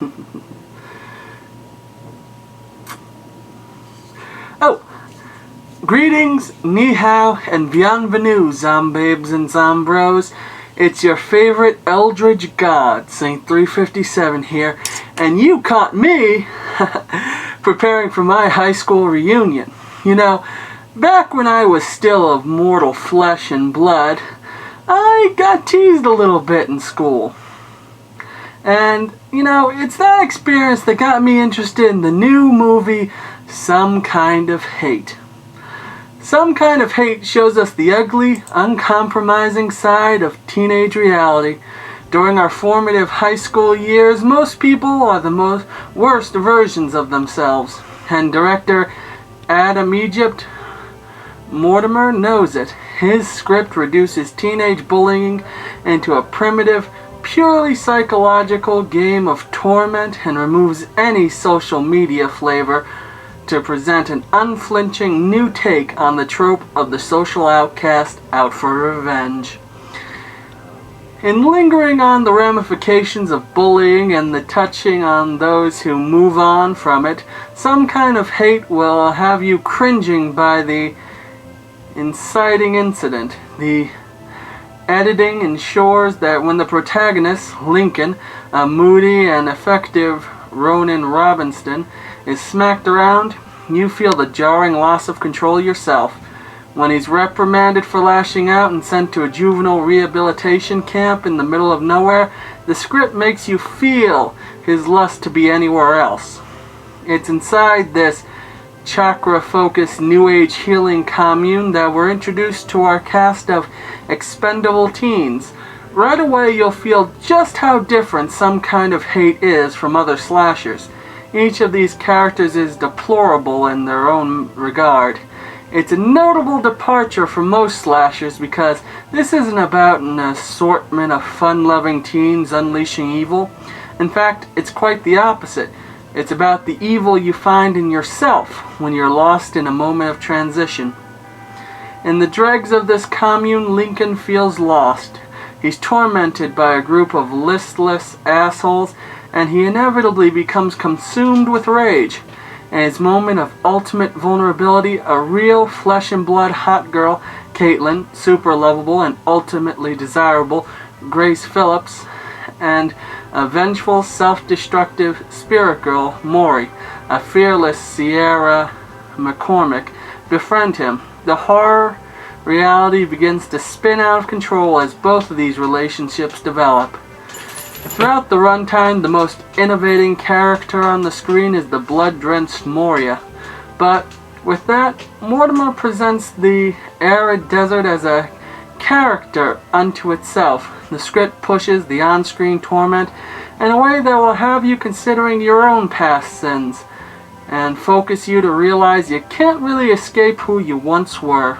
Oh, greetings, ni hao, and bienvenue, zombabes and zombros. It's your favorite eldritch god, Saint 357 here, and you caught me preparing for my high school reunion. You know, back when I was still of mortal flesh and blood, I got teased a little bit in school. And, you know, it's that experience that got me interested in the new movie, Some Kind of Hate. Some Kind of Hate shows us the ugly, uncompromising side of teenage reality. During our formative high school years, most people are the worst versions of themselves. And director Adam Egypt Mortimer knows it. His script reduces teenage bullying into a primitive, purely psychological game of torment and removes any social media flavor to present an unflinching new take on the trope of the social outcast out for revenge. In lingering on the ramifications of bullying and the touching on those who move on from it, Some Kind of Hate will have you cringing by the inciting incident. The editing ensures that when the protagonist, Lincoln, a moody and effective Ronan Robinson, is smacked around, you feel the jarring loss of control yourself. When he's reprimanded for lashing out and sent to a juvenile rehabilitation camp in the middle of nowhere, the script makes you feel his lust to be anywhere else. It's inside this chakra-focused New Age healing commune that we're introduced to our cast of expendable teens. Right away you'll feel just how different Some Kind of Hate is from other slashers. Each of these characters is deplorable in their own regard. It's a notable departure from most slashers because this isn't about an assortment of fun-loving teens unleashing evil. In fact, it's quite the opposite. It's about the evil you find in yourself when you're lost in a moment of transition. In the dregs of this commune, Lincoln feels lost. He's tormented by a group of listless assholes, and he inevitably becomes consumed with rage. In his moment of ultimate vulnerability, a real flesh-and-blood hot girl, Caitlin, super lovable and ultimately desirable, Grace Phillips, and a vengeful, self-destructive spirit girl, Maury, a fearless Sierra McCormick, befriend him. The horror reality begins to spin out of control as both of these relationships develop. Throughout the runtime, the most innovating character on the screen is the blood-drenched Moria. But with that, Mortimer presents the arid desert as a character unto itself. The script pushes the on-screen torment in a way that will have you considering your own past sins and focus you to realize you can't really escape who you once were.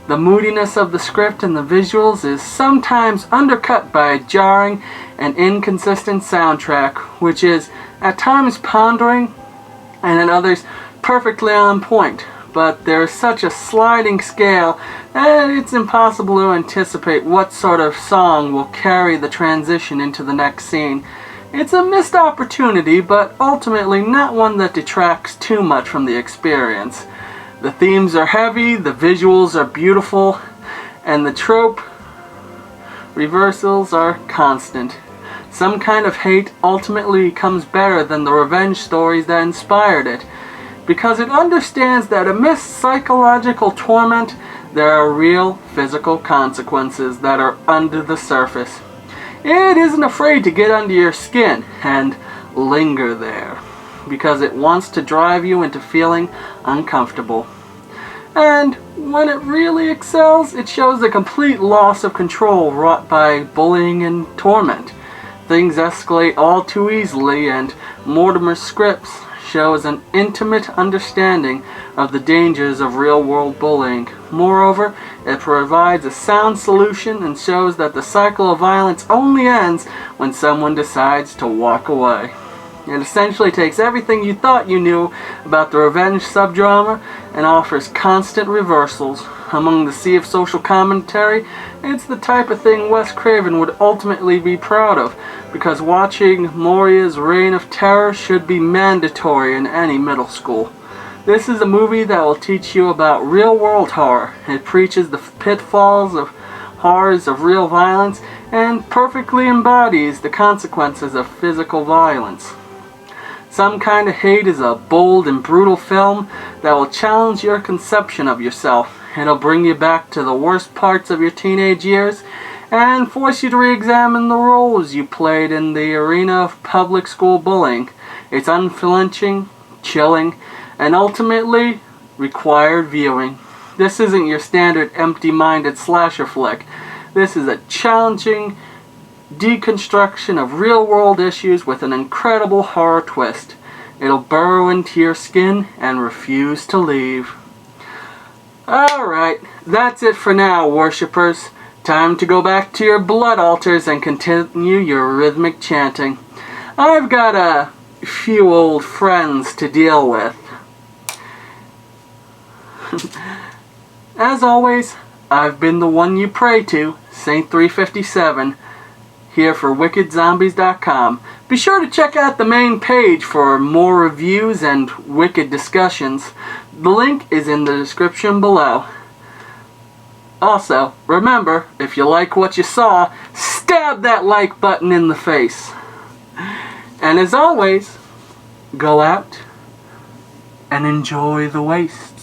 The moodiness of the script and the visuals is sometimes undercut by a jarring and inconsistent soundtrack, which is at times pondering and at others perfectly on point. But there is such a sliding scale that it's impossible to anticipate what sort of song will carry the transition into the next scene. It's a missed opportunity, but ultimately not one that detracts too much from the experience. The themes are heavy, the visuals are beautiful, and the trope reversals are constant. Some Kind of Hate ultimately becomes better than the revenge stories that inspired it, because it understands that amidst psychological torment, there are real physical consequences that are under the surface. It isn't afraid to get under your skin and linger there, because it wants to drive you into feeling uncomfortable. And when it really excels, it shows a complete loss of control wrought by bullying and torment. Things escalate all too easily, and Mortimer's scripts shows an intimate understanding of the dangers of real-world bullying. Moreover, it provides a sound solution and shows that the cycle of violence only ends when someone decides to walk away. It essentially takes everything you thought you knew about the revenge subgenre and offers constant reversals. among the sea of social commentary, it's the type of thing Wes Craven would ultimately be proud of, because watching Moria's Reign of Terror should be mandatory in any middle school. This is a movie that will teach you about real-world horror. It preaches the pitfalls of horrors of real violence and perfectly embodies the consequences of physical violence. Some Kind of Hate is a bold and brutal film that will challenge your conception of yourself. It'll bring you back to the worst parts of your teenage years and force you to re-examine the roles you played in the arena of public school bullying. It's unflinching, chilling, and ultimately required viewing. This isn't your standard empty-minded slasher flick. This is a challenging deconstruction of real-world issues with an incredible horror twist. It'll burrow into your skin and refuse to leave. Alright, that's it for now, worshippers. Time to go back to your blood altars and continue your rhythmic chanting. I've got a few old friends to deal with. As always, I've been the one you pray to, Saint 357, here for WickedZombies.com. Be sure to check out the main page for more reviews and wicked discussions. The link is in the description below. Also, remember, if you like what you saw, stab that like button in the face. And as always, go out and enjoy the waste.